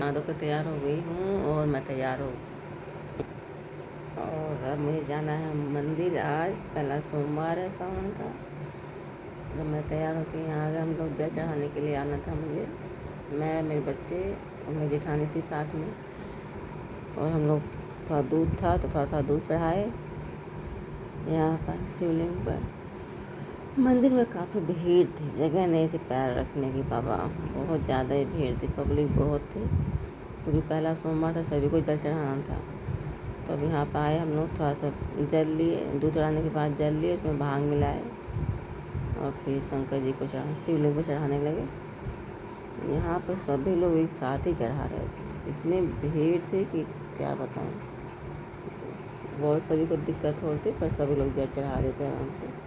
नहा के तैयार हो गई हूँ और मैं तैयार हूँ और अब मुझे जाना है मंदिर। आज पहला सोमवार है सावन का। जब मैं तैयार होकर यहाँ आ गए, हम लोग जल चढ़ाने के लिए आना था मुझे, मैं, मेरे बच्चे और मेरी जेठानी थी साथ में। और हम लोग थोड़ा दूध था तो थोड़ा दूध चढ़ाए यहाँ पर शिवलिंग पर। मंदिर में काफ़ी भीड़ थी, जगह नहीं थी पैर रखने की बाबा, बहुत ज़्यादा ही भीड़ थी, पब्लिक बहुत थी क्योंकि पहला सोमवार था, सभी को जल चढ़ाना था। तो अब यहाँ पर आए हम लोग, थोड़ा सा जल लिए, दूध चढ़ाने के बाद जल लिए, उसमें भांग मिलाए और फिर शंकर जी को शिवलिंग को चढ़ाने लगे। यहाँ पर सभी लोग एक साथ ही चढ़ा रहे थे, इतनी भीड़ थी कि क्या बताएं। बहुत सभी को दिक्कत होती, पर सभी लोग जल चढ़ा देते आराम से।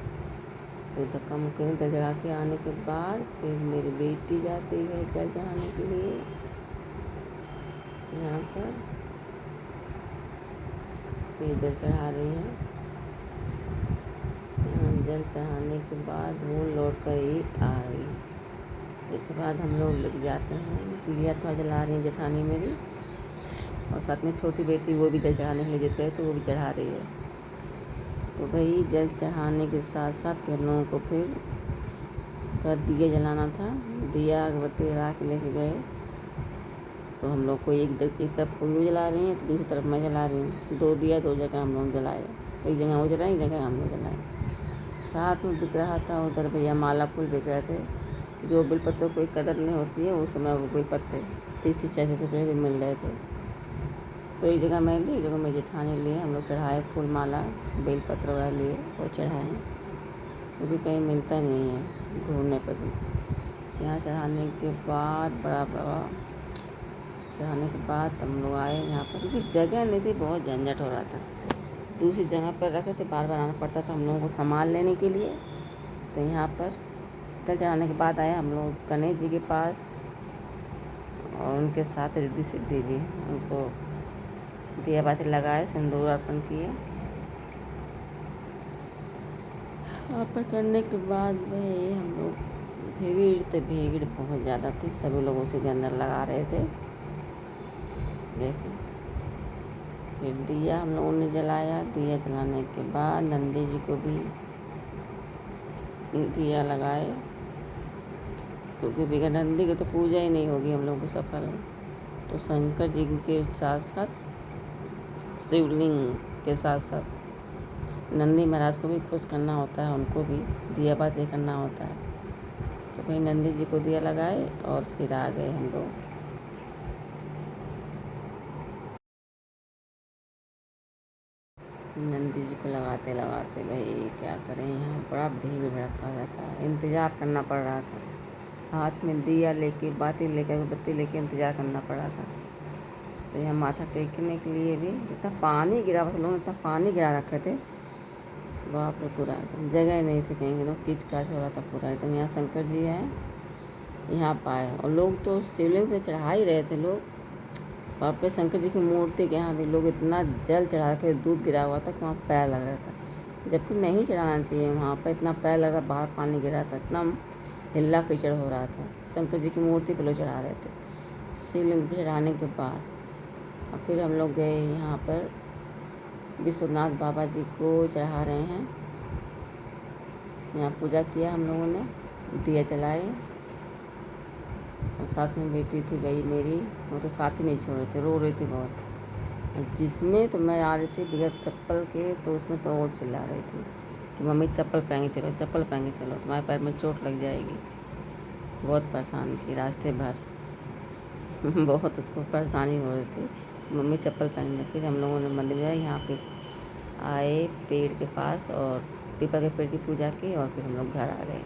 फिर धक्का मुक्की जल चढ़ा के आने के बाद फिर मेरी बेटी जाती है जल चढ़ाने के लिए यहाँ पर। फिर जल चढ़ा रही है, यहाँ जल चढ़ाने के बाद वो लौट कर ही आ रही है। इसके बाद हम लोग लग जाते हैं, दिया थोड़ा जला रही है जेठानी मेरी, और साथ में छोटी बेटी वो भी जल चढ़ाने के लिए जिद गए तो वो भी चढ़ा रही है। तो भाई जल चढ़ाने के साथ साथ फिर हम लोगों को फिर थोड़ा दिया जलाना था, दिया अगरबत्ती जला के लेके गए। तो हम लोग को एक तरफ वो जला रही हैं तो दूसरी तरफ मैं जला रही हूँ, 2 दिया 2 जगह हम लोग जलाए, एक जगह वो जलाए, एक जगह हम लोग जलाए। साथ में बिक रहा था उधर भैया माला फूल बिक रहे थे, जो बेलपत्तों को कोई कदर नहीं होती है उस समय वो बेलपत्ते 30-40 रुपये के मिल रहे थे। तो एक जगह मैं ली, एक जगह मेरी जेठानी लिए, हम लोग चढ़ाए फूल माला बेलपत्र वगैरह लिए और चढ़ाए, क्योंकि कहीं मिलता नहीं है ढूंढने पर भी। यहाँ चढ़ाने के बाद बड़ा चढ़ाने के बाद हम लोग आए यहाँ पर, क्योंकि जगह नहीं थी, बहुत झंझट हो रहा था। दूसरी जगह पर रखे थे, बार बार आना पड़ता था हम लोगों को सामान लेने के लिए। तो यहाँ पर जल चढ़ाने के बाद आए हम लोग गणेश जी के पास, और उनके साथ रिद्धि सिद्धि जी, उनको दिया बाती लगाए, सिंदूर अर्पण किए। अर्पण करने के बाद भाई हम लोग, भीड़ बहुत ज़्यादा थी, सभी लोग उसी के अंदर लगा रहे थे। देखें, फिर दिया हम लोगों ने जलाया, दिया जलाने के बाद नंदी जी को भी दिया लगाए, क्योंकि बिना नंदी के तो पूजा ही नहीं होगी हम लोगों को सफल। तो शंकर जी के साथ साथ शिवलिंग के साथ साथ नंदी महाराज को भी खुश करना होता है, उनको भी दिया बाती करना होता है। तो भाई नंदी जी को दिया लगाए और फिर आ गए हम लोग। नंदी जी को लगाते लगाते भाई क्या करें, यहाँ बड़ा भीड़ भड़का हो जाता है, इंतज़ार करना पड़ रहा था। हाथ में दिया लेके, बाती लेके, अगरबत्ती लेके इंतज़ार करना पड़ा था। तो यहाँ माथा टेकने के लिए भी इतना पानी गिरा, बस लोगों ने इतना पानी गिरा रखे थे, बाप रे, पूरा एकदम जगह नहीं थी कहीं, एकदम किच काच हो रहा था पूरा एकदम। यहाँ शंकर जी हैं, यहाँ पाए, और लोग तो शिवलिंग पे चढ़ा ही रहे थे लोग। वहाँ पे शंकर जी की मूर्ति के यहाँ भी लोग इतना जल चढ़ा के दूध गिरा हुआ था कि वहाँ पैर लग रहा था, जबकि नहीं चढ़ाना चाहिए वहाँ पर, इतना पैर लग रहा, बाहर पानी गिरा था, इतना हिल्ला कीचड़ हो रहा था। शंकर जी की मूर्ति पे लोग चढ़ा रहे थे। शिवलिंग पे चढ़ाने के बाद और फिर हम लोग गए यहाँ पर विश्वनाथ बाबा जी को चढ़ा रहे हैं। यहाँ पूजा किया हम लोगों ने, दिया जलाए, और साथ में बेटी थी भाई मेरी, वो तो साथ ही नहीं छोड़ रहे थे, रो रही थी बहुत। जिसमें तो मैं आ रही थी बगैर चप्पल के, तो उसमें तो और चिल्ला रही थी कि मम्मी चप्पल पहन के चलो, चप्पल पहन के चलो, तुम्हारे पैर में चोट लग जाएगी। बहुत परेशान की रास्ते भर बहुत उसको परेशानी हो रही थी, मम्मी चप्पल पहन ले। फिर हम लोगों ने मंदिर में यहाँ पे आए पेड़ के पास और पीपल के पेड़ की पूजा की, और फिर हम लोग घर आ गए।